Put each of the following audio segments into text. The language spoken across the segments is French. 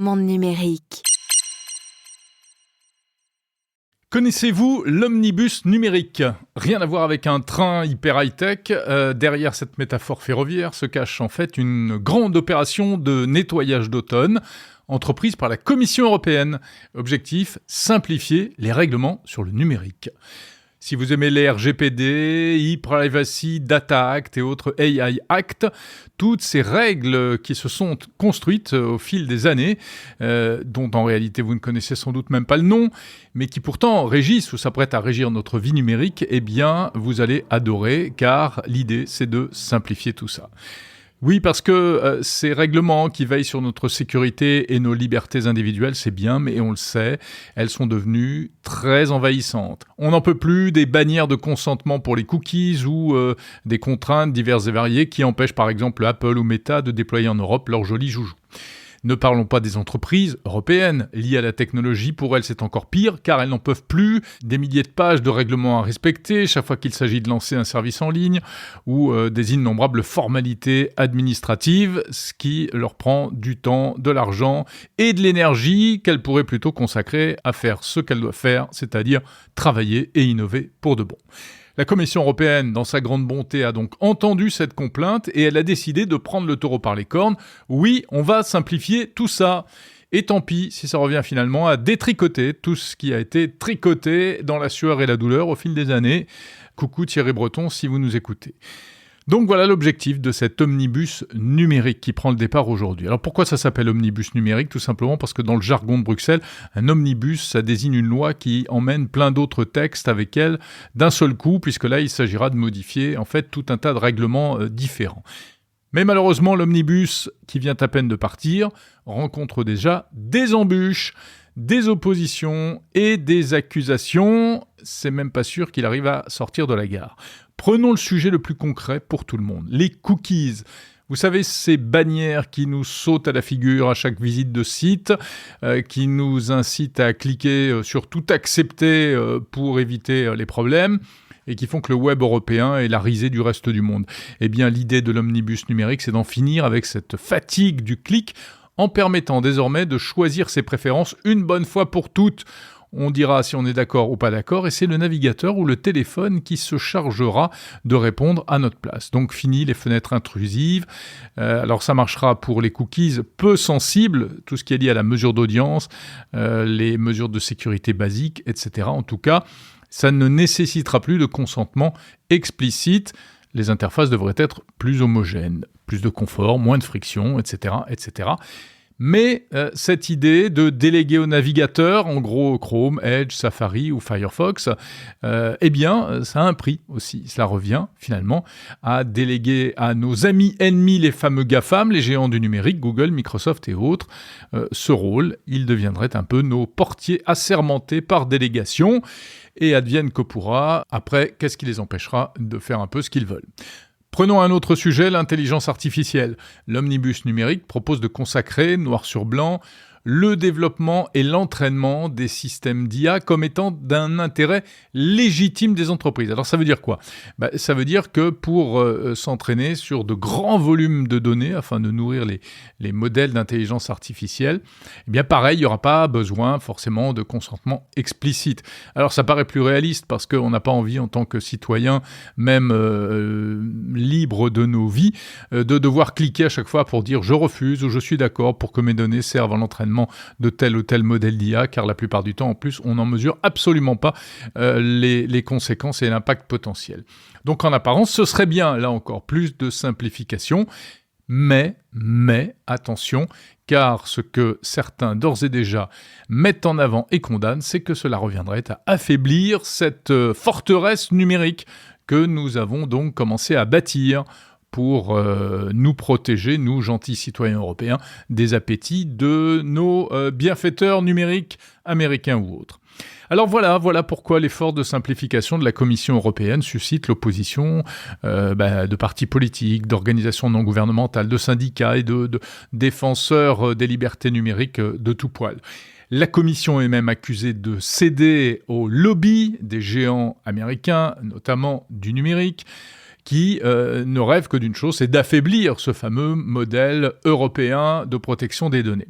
Monde numérique. Connaissez-vous l'omnibus numérique ? Rien à voir avec un train hyper high-tech. Derrière cette métaphore ferroviaire se cache en fait une grande opération de nettoyage d'automne, entreprise par la Commission européenne. Objectif, simplifier les règlements sur le numérique. Si vous aimez les RGPD, e-Privacy, Data Act et autres AI Act, toutes ces règles qui se sont construites au fil des années, dont en réalité vous ne connaissez sans doute même pas le nom, mais qui pourtant régissent ou s'apprêtent à régir notre vie numérique, eh bien vous allez adorer, car l'idée c'est de simplifier tout ça. Oui, parce que ces règlements qui veillent sur notre sécurité et nos libertés individuelles, c'est bien, mais on le sait, elles sont devenues très envahissantes. On n'en peut plus des bannières de consentement pour les cookies ou des contraintes diverses et variées qui empêchent par exemple Apple ou Meta de déployer en Europe leurs jolis joujoux. Ne parlons pas des entreprises européennes liées à la technologie. Pour elles, c'est encore pire, car elles n'en peuvent plus. Des milliers de pages de règlements à respecter chaque fois qu'il s'agit de lancer un service en ligne ou des innombrables formalités administratives, ce qui leur prend du temps, de l'argent et de l'énergie qu'elles pourraient plutôt consacrer à faire ce qu'elles doivent faire, c'est-à-dire travailler et innover pour de bon. La Commission européenne, dans sa grande bonté, a donc entendu cette complainte et elle a décidé de prendre le taureau par les cornes. Oui, on va simplifier tout ça. Et tant pis si ça revient finalement à détricoter tout ce qui a été tricoté dans la sueur et la douleur au fil des années. Coucou Thierry Breton si vous nous écoutez. Donc voilà l'objectif de cet omnibus numérique qui prend le départ aujourd'hui. Alors pourquoi ça s'appelle omnibus numérique ? Tout simplement parce que dans le jargon de Bruxelles, un omnibus, ça désigne une loi qui emmène plein d'autres textes avec elle d'un seul coup, puisque là il s'agira de modifier en fait tout un tas de règlements différents. Mais malheureusement, l'omnibus qui vient à peine de partir rencontre déjà des embûches, des oppositions et des accusations. C'est même pas sûr qu'il arrive à sortir de la gare. Prenons le sujet le plus concret pour tout le monde, les cookies. Vous savez, ces bannières qui nous sautent à la figure à chaque visite de site, qui nous incitent à cliquer sur tout accepter pour éviter les problèmes, et qui font que le web européen est la risée du reste du monde. Eh bien, l'idée de l'omnibus numérique, c'est d'en finir avec cette fatigue du clic, en permettant désormais de choisir ses préférences une bonne fois pour toutes. On dira si on est d'accord ou pas d'accord, et c'est le navigateur ou le téléphone qui se chargera de répondre à notre place. Donc fini les fenêtres intrusives. Alors ça marchera pour les cookies peu sensibles, tout ce qui est lié à la mesure d'audience, les mesures de sécurité basiques, etc. En tout cas, ça ne nécessitera plus de consentement explicite. Les interfaces devraient être plus homogènes, plus de confort, moins de friction, etc., etc. Mais cette idée de déléguer au navigateur, en gros Chrome, Edge, Safari ou Firefox, eh bien, ça a un prix aussi. Cela revient finalement à déléguer à nos amis ennemis, les fameux GAFAM, les géants du numérique, Google, Microsoft et autres, ce rôle. Ils deviendraient un peu nos portiers assermentés par délégation. Et advienne que pourra, après, qu'est-ce qui les empêchera de faire un peu ce qu'ils veulent ? Prenons un autre sujet, l'intelligence artificielle. L'omnibus numérique propose de consacrer, noir sur blanc, le développement et l'entraînement des systèmes d'IA comme étant d'un intérêt légitime des entreprises. Alors ça veut dire quoi ? Ça veut dire que pour s'entraîner sur de grands volumes de données, afin de nourrir les modèles d'intelligence artificielle, eh bien pareil, il n'y aura pas besoin forcément de consentement explicite. Alors ça paraît plus réaliste parce qu'on n'a pas envie en tant que citoyen, même libre de nos vies, de devoir cliquer à chaque fois pour dire je refuse ou je suis d'accord pour que mes données servent à l'entraînement de tel ou tel modèle d'IA, car la plupart du temps, en plus, on n'en mesure absolument pas les conséquences et l'impact potentiel. Donc en apparence, ce serait bien, là encore, plus de simplification, mais attention, car ce que certains d'ores et déjà mettent en avant et condamnent, c'est que cela reviendrait à affaiblir cette forteresse numérique que nous avons donc commencé à bâtir pour nous protéger, nous, gentils citoyens européens, des appétits de nos bienfaiteurs numériques américains ou autres. Alors voilà pourquoi l'effort de simplification de la Commission européenne suscite l'opposition de partis politiques, d'organisations non gouvernementales, de syndicats et de défenseurs des libertés numériques de tout poil. La Commission est même accusée de céder au lobby des géants américains, notamment du numérique, qui ne rêvent que d'une chose, c'est d'affaiblir ce fameux modèle européen de protection des données.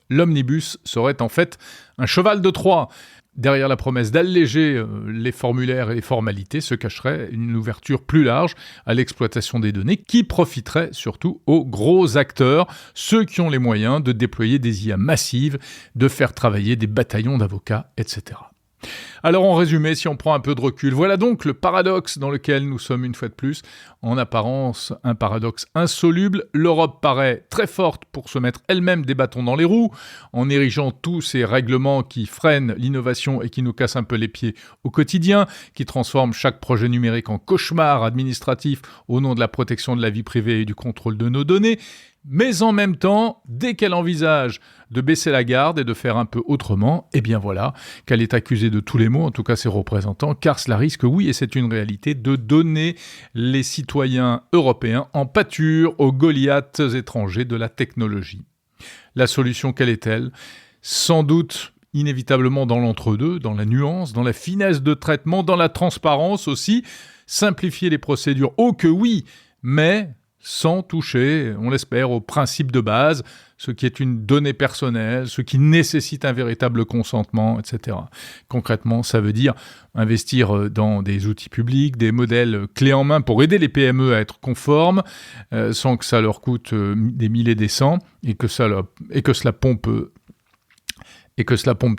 l'omnibus serait en fait un cheval de Troie. Derrière la promesse d'alléger les formulaires et les formalités se cacherait une ouverture plus large à l'exploitation des données qui profiterait surtout aux gros acteurs, ceux qui ont les moyens de déployer des IA massives, de faire travailler des bataillons d'avocats, etc. Alors en résumé, si on prend un peu de recul, voilà donc le paradoxe dans lequel nous sommes une fois de plus. En apparence, un paradoxe insoluble. L'Europe paraît très forte pour se mettre elle-même des bâtons dans les roues, en érigeant tous ces règlements qui freinent l'innovation et qui nous cassent un peu les pieds au quotidien, qui transforment chaque projet numérique en cauchemar administratif au nom de la protection de la vie privée et du contrôle de nos données. Mais en même temps, dès qu'elle envisage de baisser la garde et de faire un peu autrement, eh bien voilà, qu'elle est accusée de tous les maux, en tout cas ses représentants, car cela risque, oui, et c'est une réalité, de donner les citoyens européens en pâture aux Goliaths étrangers de la technologie. La solution, quelle est-elle ? Sans doute, inévitablement dans l'entre-deux, dans la nuance, dans la finesse de traitement, dans la transparence aussi, simplifier les procédures, oh que oui, mais sans toucher, on l'espère, au principe de base, ce qui est une donnée personnelle, ce qui nécessite un véritable consentement, etc. Concrètement, ça veut dire investir dans des outils publics, des modèles clés en main pour aider les PME à être conformes, sans que ça leur coûte des milliers, des cents, et que cela pompe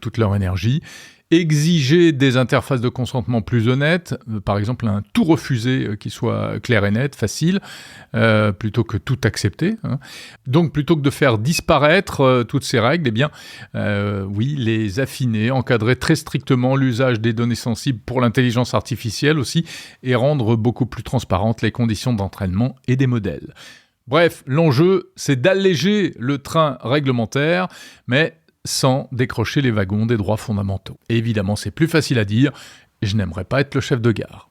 toute leur énergie. Exiger des interfaces de consentement plus honnêtes, par exemple un tout refusé qui soit clair et net, facile, plutôt que tout accepter. Donc plutôt que de faire disparaître toutes ces règles, eh bien, oui, les affiner, encadrer très strictement l'usage des données sensibles pour l'intelligence artificielle aussi, et rendre beaucoup plus transparentes les conditions d'entraînement et des modèles. Bref, l'enjeu, c'est d'alléger le train réglementaire, mais sans décrocher les wagons des droits fondamentaux. Et évidemment, c'est plus facile à dire, je n'aimerais pas être le chef de gare.